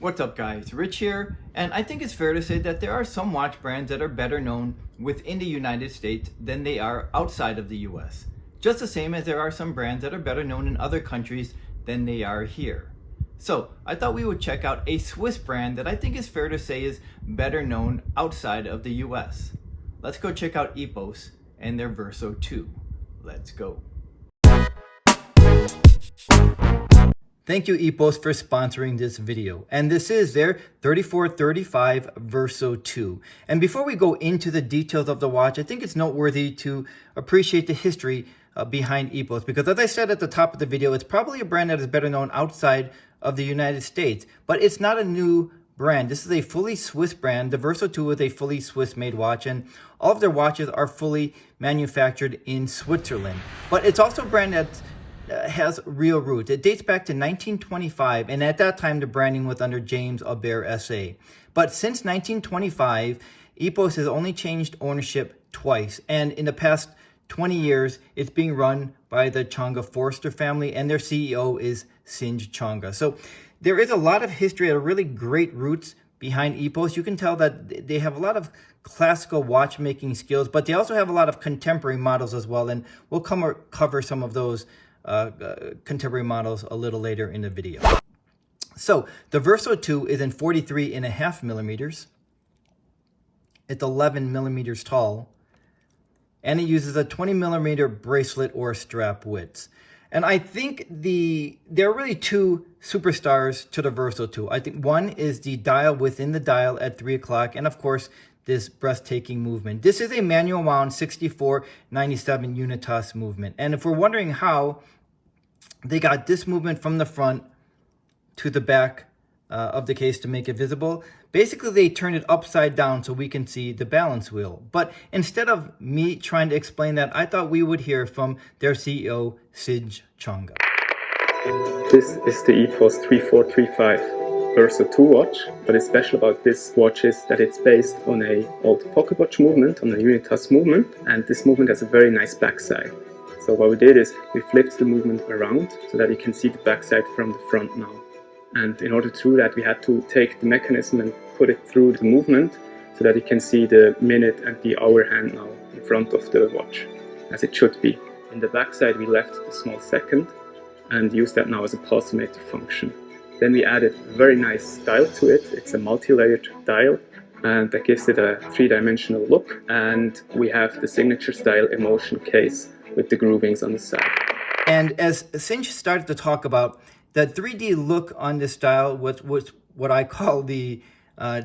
What's up guys, Rich here, and I think it's fair to say that there are some watch brands that are better known within the United States than they are outside of the US. Just the same as there are some brands that are better known in other countries than they are here. So I thought we would check out a Swiss brand that I think is fair to say is better known outside of the US. Let's go check out epos and their Verso 2. Let's go. Thank you epos for sponsoring this video, and this is their 3435 Verso 2. And before we go into the details of the watch, I think it's noteworthy to appreciate the history behind epos, because as I said at the top of the video, it's probably a brand that is better known outside of the United States, but it's not a new brand. This is a fully Swiss brand. The Verso 2 is a fully Swiss made watch, and all of their watches are fully manufactured in Switzerland. But it's also a brand that has real roots. It dates back to 1925, and at that time the branding was under James Albert SA. But since 1925, epos has only changed ownership twice, and in the past 20 years it's being run by the Changa Forster family, and their CEO is Sinj Changa. So there is a lot of history and really great roots behind epos. You can tell that they have a lot of classical watchmaking skills, but they also have a lot of contemporary models as well, and we'll cover some of those contemporary models a little later in the video. So the Verso 2 is in 43.5 millimeters. It's 11 millimeters tall, and it uses a 20 millimeter bracelet or strap width. And I think there are really two superstars to the Verso 2. I think one is the dial within the dial at 3 o'clock, and of course this breathtaking movement. This is a manual wound 6497 Unitas movement. And if we're wondering how they got this movement from the front to the back of the case to make it visible, basically they turned it upside down so we can see the balance wheel. But instead of me trying to explain that, I thought we would hear from their CEO, Sinj Changa. This is the epos 3435 Verso 2 watch, but it's special about this watch is that it's based on a old pocket watch movement, on a Unitas movement, and this movement has a very nice backside. So what we did is we flipped the movement around so that you can see the backside from the front now. And in order to do that, we had to take the mechanism and put it through the movement so that you can see the minute and the hour hand now in front of the watch, as it should be. In the backside, we left the small second and used that now as a pulsometer function. Then we added a very nice dial to it. It's a multi-layered dial, and that gives it a three-dimensional look. And we have the signature style emotion case with the groovings on the side. And as Sinj started to talk about, the 3D look on this dial was what I call the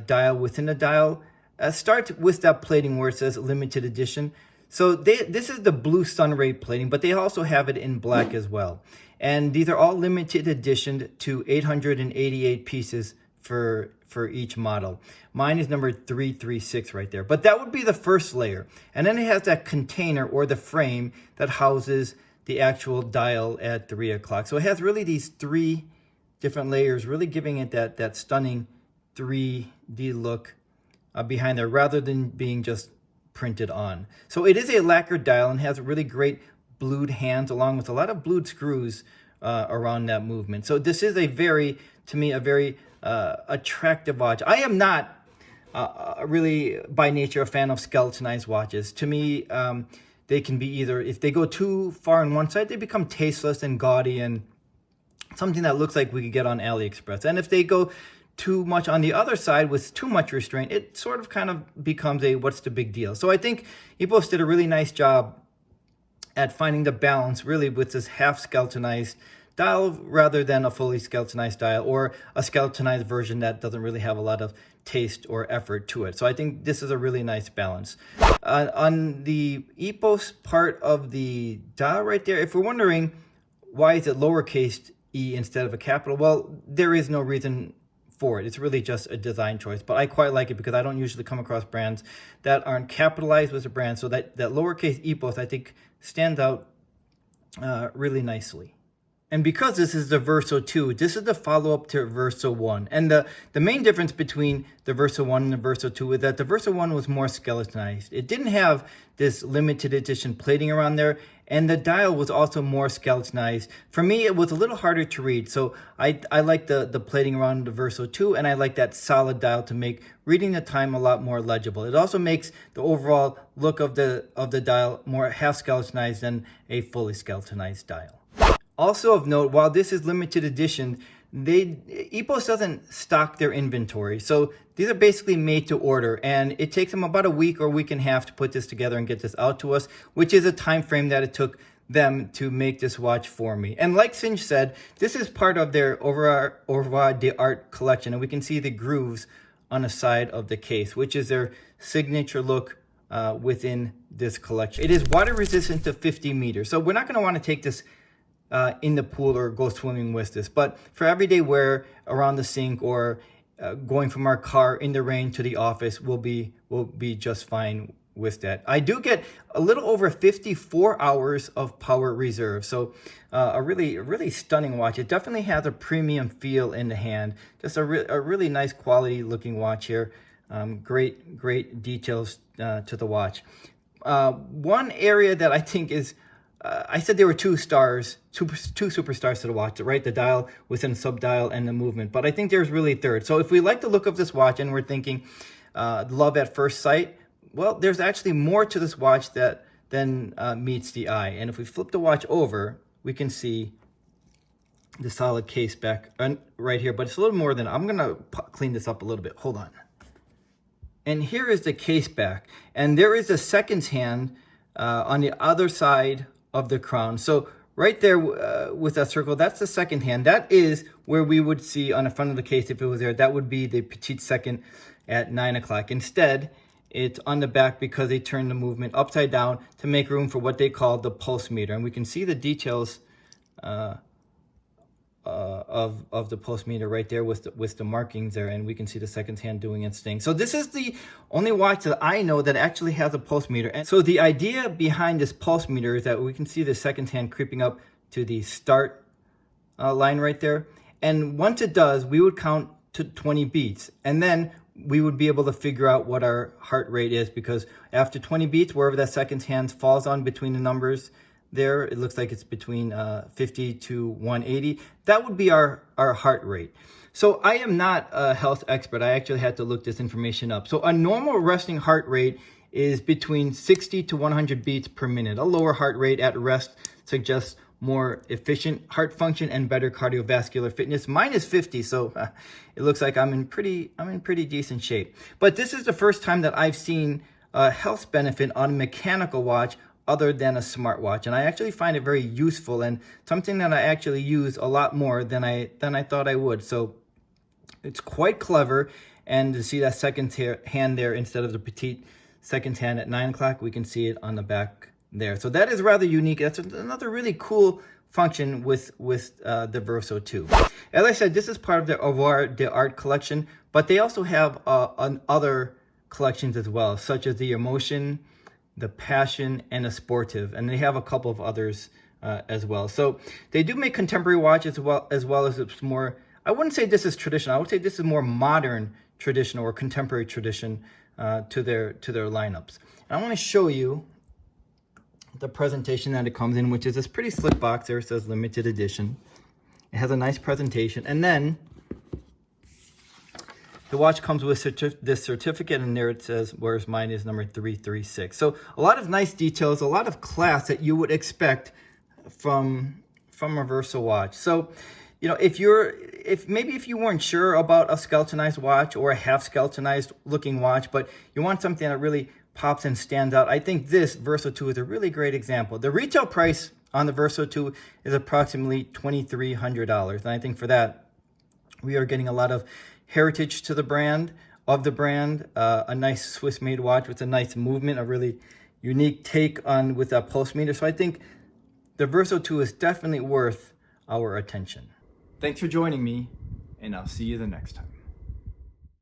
dial within the dial. Starts with that plating where it says limited edition. So this is the blue sunray plating, but they also have it in black as well. And these are all limited edition to 888 pieces for each model. Mine is number 336 right there. But that would be the first layer. And then it has that container or the frame that houses the actual dial at 3 o'clock. So it has really these three different layers, really giving it that stunning 3D look behind there rather than being just printed on. So it is a lacquered dial and has really great blued hands along with a lot of blued screws around that movement. So this is to me, a very attractive watch. I am not really by nature a fan of skeletonized watches. To me, they can be either, if they go too far on one side, they become tasteless and gaudy and something that looks like we could get on AliExpress. And if they go too much on the other side with too much restraint, it sort of kind of becomes a what's the big deal. So I think epos did a really nice job at finding the balance really with this half skeletonized dial rather than a fully skeletonized dial or a skeletonized version that doesn't really have a lot of taste or effort to it. So I think this is a really nice balance. On the epos part of the dial right there, if we're wondering why is it lowercase e instead of a capital, well, there is no reason for it. It's really just a design choice, but I quite like it because I don't usually come across brands that aren't capitalized with a brand. So that lowercase epos, I think, stands out really nicely. And because this is the Verso 2, this is the follow-up to Verso 1. And the main difference between the Verso 1 and the Verso 2 is that the Verso 1 was more skeletonized. It didn't have this limited edition plating around there, And the dial was also more skeletonized. For me, it was a little harder to read. So I like the plating around the Verso 2, and I like that solid dial to make reading the time a lot more legible. It also makes the overall look of the dial more half skeletonized than a fully skeletonized dial. Also of note, while this is limited edition, epos doesn't stock their inventory. So these are basically made to order, and it takes them about a week or a week and a half to put this together and get this out to us, which is a time frame that it took them to make this watch for me. And like Sinch said, this is part of their Oeuvre d'Art collection, and we can see the grooves on the side of the case, which is their signature look within this collection. It is water resistant to 50 meters, so we're not going to want to take this in the pool or go swimming with this, but for everyday wear around the sink or going from our car in the rain to the office, we'll be just fine with that. I do get a little over 54 hours of power reserve, so a really stunning watch. It definitely has a premium feel in the hand. Just a really nice quality looking watch here. Great details to the watch. One area that I think is I said there were two superstars to the watch, right? The dial within sub-dial and the movement. But I think there's really a third. So if we like the look of this watch and we're thinking love at first sight, well, there's actually more to this watch than meets the eye. And if we flip the watch over, we can see the solid case back right here. But it's a little more than, I'm going to clean this up a little bit. Hold on. And here is the case back. And there is a seconds hand on the other side of the crown. So right there with that circle, that's the second hand. That is where we would see on the front of the case, if it was there, that would be the petite second at 9 o'clock. Instead, it's on the back because they turned the movement upside down to make room for what they call the pulsometer. And we can see the details of the pulsometer right there with the markings there, and we can see the second hand doing its thing. So this is the only watch that I know that actually has a pulsometer. And so the idea behind this pulsometer is that we can see the second hand creeping up to the start line right there. And once it does, we would count to 20 beats, and then we would be able to figure out what our heart rate is, because after 20 beats, wherever that second hand falls on between the numbers there, it looks like it's between 50 to 180. That would be our heart rate. So I am not a health expert. I actually had to look this information up. So a normal resting heart rate is between 60 to 100 beats per minute. A lower heart rate at rest suggests more efficient heart function and better cardiovascular fitness. Mine is 50, so it looks like I'm in pretty decent shape. But this is the first time that I've seen a health benefit on a mechanical watch other than a smartwatch, and I actually find it very useful and something that I actually use a lot more than I thought I would. So it's quite clever, and to see that second hand there instead of the petite second hand at 9 o'clock, we can see it on the back there. So that is rather unique. That's another really cool function with the Verso 2. As I said, this is part of the Oeuvre d'Art collection, but they also have other collections as well, such as the Emotion, the Passion, and the Sportive, and they have a couple of others as well. So they do make contemporary watches as well as it's more, I wouldn't say this is traditional, I would say this is more modern traditional or contemporary tradition to their lineups. And I want to show you the presentation that it comes in, which is this pretty slick box there. It says limited edition. It has a nice presentation, and then the watch comes with this certificate, and there it says, whereas mine is number 336. So a lot of nice details, a lot of class that you would expect from a Verso watch. So, you know, if you weren't sure about a skeletonized watch or a half skeletonized looking watch, but you want something that really pops and stands out, I think this Verso 2 is a really great example. The retail price on the Verso 2 is approximately $2,300, and I think for that we are getting a lot of heritage to the brand, a nice Swiss-made watch with a nice movement, a really unique take on with that pulsometer. So I think the Verso 2 is definitely worth our attention. Thanks for joining me, and I'll see you the next time.